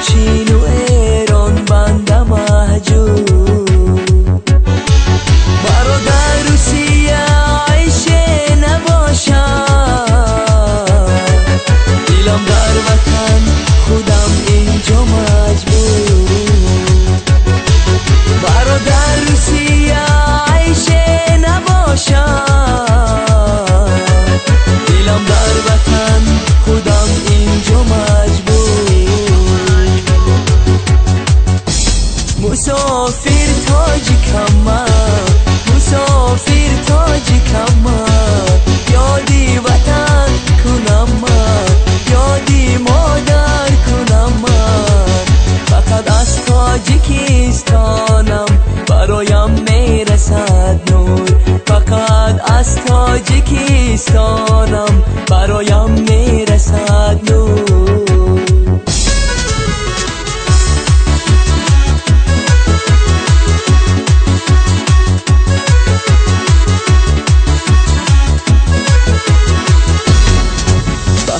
چین و ایران بنده محجوب. برادر روسیه عیشه نباشد، دیلم در وطن خودم اینجا مجبور. برادر روسیه عیشه نباشد، دیلم در وطن خودم اینجا مجبور. مسافر تاجیکم من، مسافر تاجیکم من، یادی وطن کنم من، یادی مادر کنم من. فقط از تاجیکستانم برایم میرسد نور، فقط از تاجیکستانم برایم میرسد نور.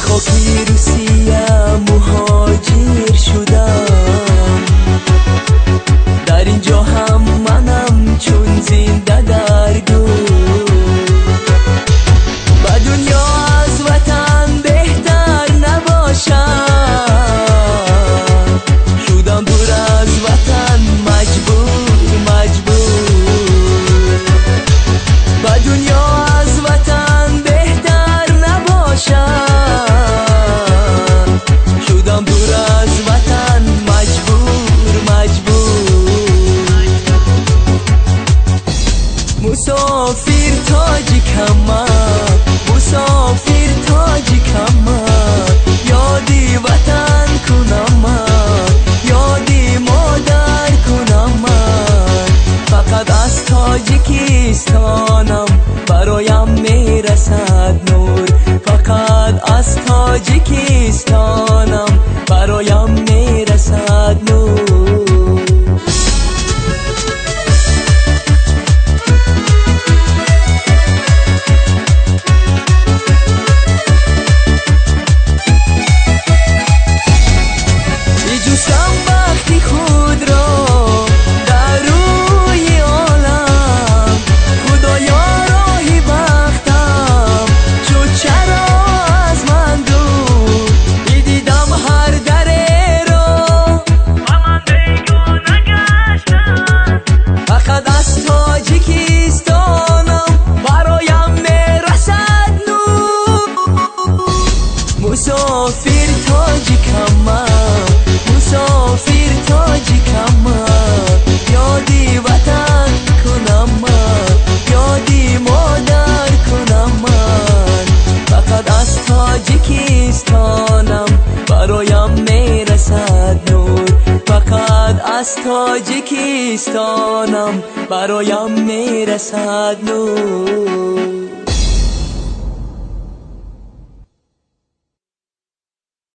خاکی روسیه مهاجر شدم، در اینجا هم منم چون زنده در گور. و دنیا از وطن بهتر نباشد، شدم دور از وطن مجبور مجبور. و دنیا از وطن بهتر نباشد، مسافر تاجیکم من، مسافر تاجیکم من، یادی وطن کنم من، یادی مادر کنم من. فقط از تاجیکستانم برایم میرسد نور، فقط از تاجیکستانم برایم میرسد نور. وقتی خود را در روی عالم، خدایا راهی بختم شد چرا از من دور. دیدم هر دره را و من بیگانه گشتم، فقط از تاجیکستانم برایم میرسد نور. مسافر تاجیکم من، مسافر تاجیکم من، یادی وطن کنم من، یادی مادر کنم من. فقط از تاجیکستانم برایم میرسد نور، فقط از تاجیکستانم برایم میرسد نور.